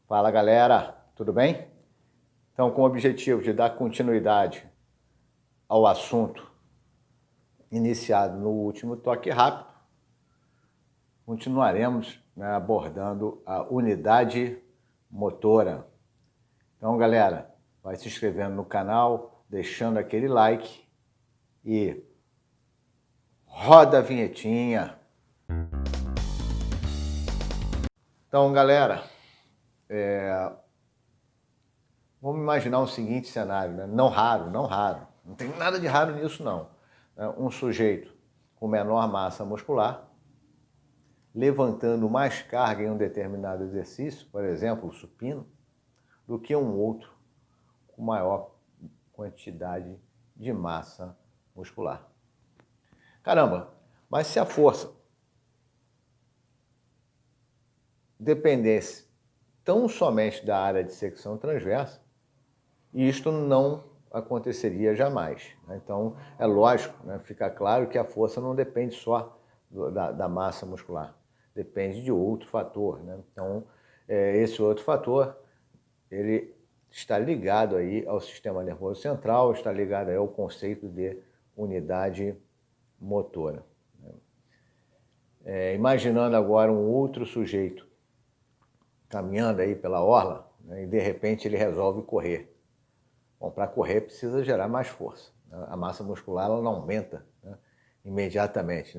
Fala galera, tudo bem? Então, com o objetivo de dar continuidade ao assunto iniciado no último toque rápido, continuaremos, abordando a unidade motora. Então, galera, vai se inscrevendo no canal, deixando aquele like e roda a vinhetinha. Então, galera, vamos imaginar o seguinte cenário, né? Não raro, não tem nada de raro nisso não. Um sujeito com menor massa muscular, levantando mais carga em um determinado exercício, por exemplo, o supino, do que um outro com maior quantidade de massa muscular. Caramba, mas se a força dependesse tão somente da área de secção transversa, isto não aconteceria jamais. Então, é lógico, fica claro que a força não depende só da massa muscular, depende de outro fator. Então, esse outro fator, ele está ligado aí ao sistema nervoso central, está ligado aí ao conceito de unidade motora. Imaginando agora um outro sujeito caminhando aí pela orla, e de repente ele resolve correr. Bom, para correr precisa gerar mais força. A massa muscular ela não aumenta imediatamente.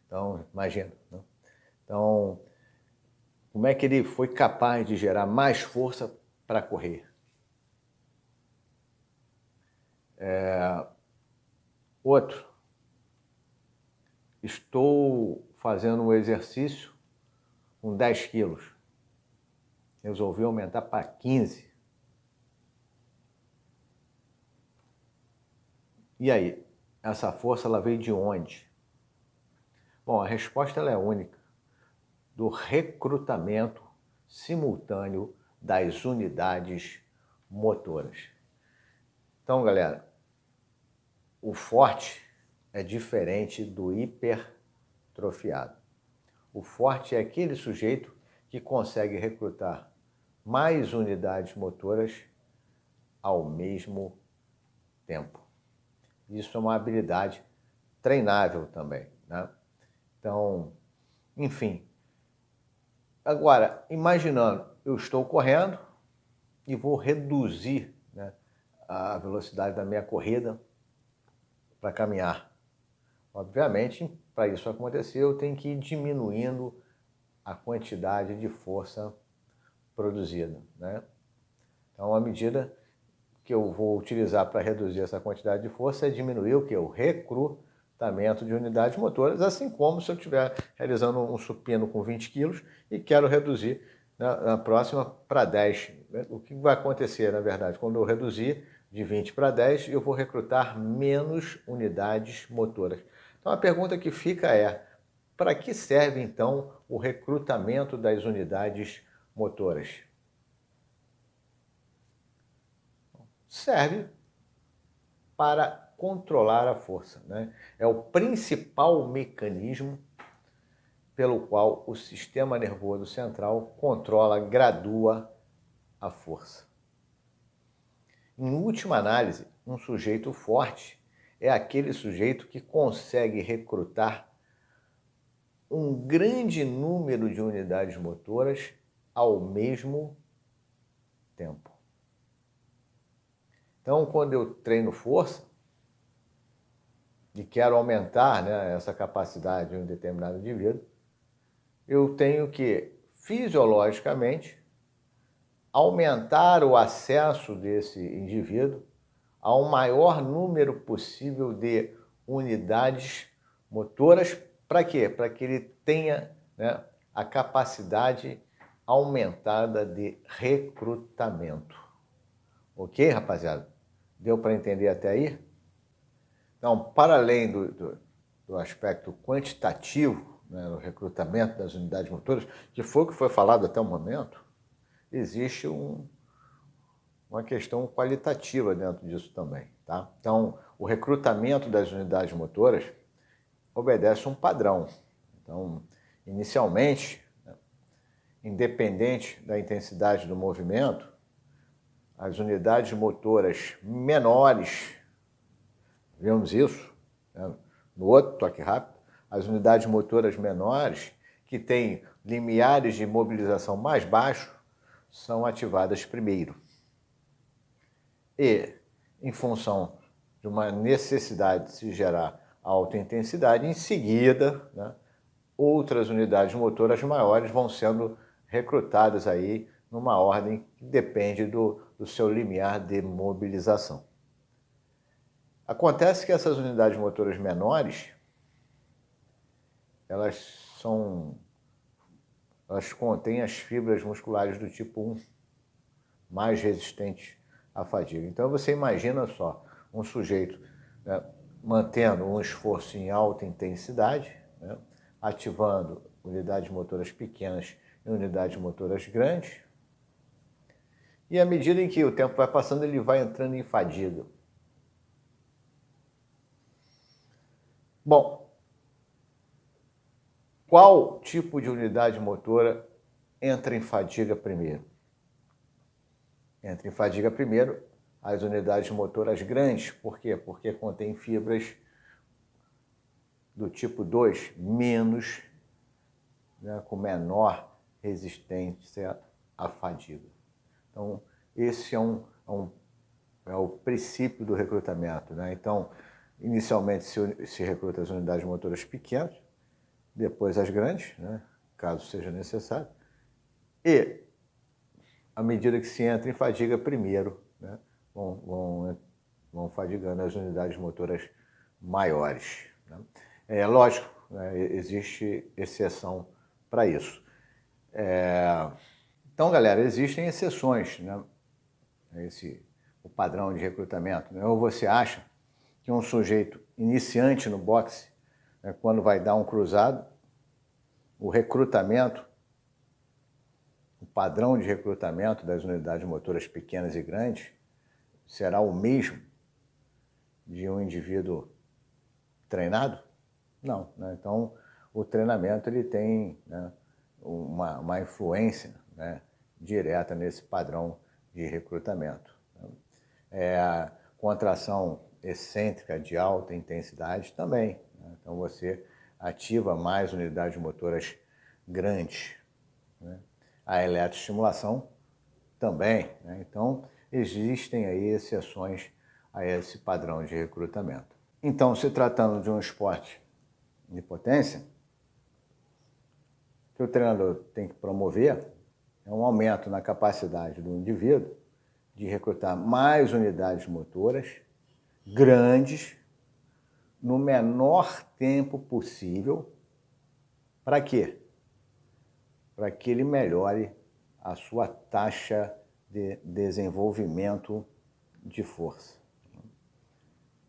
Então, imagina. Então, como é que ele foi capaz de gerar mais força para correr? Outro, estou fazendo um exercício com 10 quilos. Resolvi aumentar para 15. E aí, essa força ela veio de onde? Bom, a resposta ela é única. Do recrutamento simultâneo das unidades motoras. Então, galera, o forte é diferente do hipertrofiado. O forte é aquele sujeito que consegue recrutar mais unidades motoras ao mesmo tempo. Isso é uma habilidade treinável também, Então, enfim. Agora, imaginando, eu estou correndo e vou reduzir a velocidade da minha corrida para caminhar. Obviamente, para isso acontecer, eu tenho que ir diminuindo a quantidade de força produzida. Então, a medida que eu vou utilizar para reduzir essa quantidade de força é diminuir o que? O recrutamento de unidades motoras, assim como se eu estiver realizando um supino com 20 quilos e quero reduzir na próxima para 10. O que vai acontecer, na verdade? Quando eu reduzir de 20 para 10, eu vou recrutar menos unidades motoras. Então, a pergunta que fica é, para que serve, então, o recrutamento das unidades motoras? Serve para controlar a força. É o principal mecanismo pelo qual o sistema nervoso central controla, gradua a força. Em última análise, um sujeito forte é aquele sujeito que consegue recrutar um grande número de unidades motoras ao mesmo tempo. Então, quando eu treino força e quero aumentar essa capacidade de um determinado indivíduo, eu tenho que, fisiologicamente, aumentar o acesso desse indivíduo a um maior número possível de unidades motoras. Para quê? Para que ele tenha a capacidade aumentada de recrutamento. Ok, rapaziada? Deu para entender até aí? Então, para além do aspecto quantitativo, no recrutamento das unidades motoras, que foi o que foi falado até o momento, existe uma questão qualitativa dentro disso também. Então, o recrutamento das unidades motoras obedece a um padrão. Então, inicialmente, independente da intensidade do movimento, as unidades motoras menores, vemos isso, né, no outro toque rápido, as unidades motoras menores, que têm limiares de mobilização mais baixos, são ativadas primeiro. E, em função de uma necessidade de se gerar alta intensidade, em seguida, né, outras unidades motoras maiores vão sendo recrutadas aí numa ordem que depende do seu limiar de mobilização. Acontece que essas unidades motoras menores, elas contêm as fibras musculares do tipo 1, mais resistentes à fadiga. Então você imagina só, um sujeito, né, mantendo um esforço em alta intensidade, né, ativando unidades motoras pequenas e unidades motoras grandes, e à medida em que o tempo vai passando, ele vai entrando em fadiga. Bom, qual tipo de unidade motora entra em fadiga primeiro? Entra em fadiga primeiro as unidades motoras grandes. Por quê? Porque contém fibras do tipo 2 menos, né, com menor resistência à fadiga. Então, esse é o princípio do recrutamento, né? Então, inicialmente se recruta as unidades motoras pequenas, depois as grandes, né, caso seja necessário, e à medida que se entra em fadiga, primeiro, né, vão fadigando as unidades motoras maiores, né? É lógico, né, existe exceção para isso. Então, galera, existem exceções, né, o padrão de recrutamento, né? Ou você acha que um sujeito iniciante no boxe, né, quando vai dar um cruzado, o recrutamento, o padrão de recrutamento das unidades motoras pequenas e grandes será o mesmo de um indivíduo treinado? Não, né? Então, o treinamento ele tem, né, uma influência, né, direta nesse padrão de recrutamento. A contração excêntrica de alta intensidade também, né? Então, você ativa mais unidades motoras grandes, né? A eletroestimulação também, né? Então, existem aí exceções a esse padrão de recrutamento. Então, se tratando de um esporte de potência, o que o treinador tem que promover é um aumento na capacidade do indivíduo de recrutar mais unidades motoras grandes no menor tempo possível. Para quê? Para que ele melhore a sua taxa de desenvolvimento de força.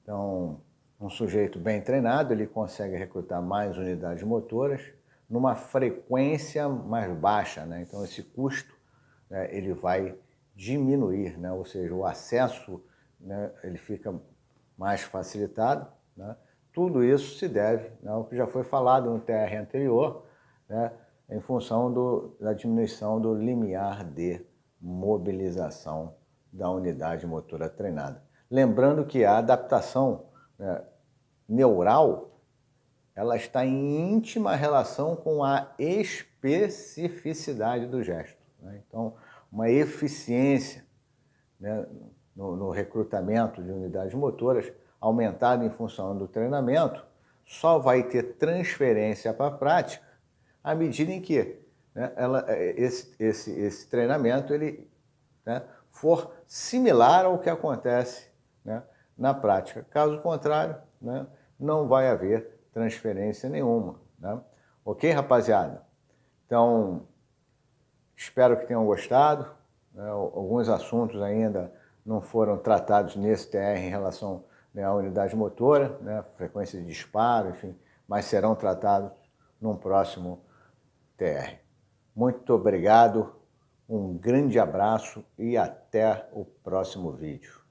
Então, um sujeito bem treinado, ele consegue recrutar mais unidades motoras numa frequência mais baixa, né? Então, esse custo, né, ele vai diminuir, né? Ou seja, o acesso, né, ele fica mais facilitado, né? Tudo isso se deve, né, ao que já foi falado no TR anterior, né, em função da diminuição do limiar de mobilização da unidade motora treinada. Lembrando que a adaptação, né, neural, ela está em íntima relação com a especificidade do gesto, né? Então, uma eficiência, né, no recrutamento de unidades motoras, aumentada em função do treinamento, só vai ter transferência para a prática à medida em que, né, esse treinamento ele, né, for similar ao que acontece, né, na prática. Caso contrário, né, não vai haver transferência nenhuma, né? Ok, rapaziada? Então, espero que tenham gostado, né? Alguns assuntos ainda não foram tratados nesse TR em relação, né, à unidade motora, né, frequência de disparo, enfim, mas serão tratados num próximo TR. Muito obrigado, um grande abraço e até o próximo vídeo.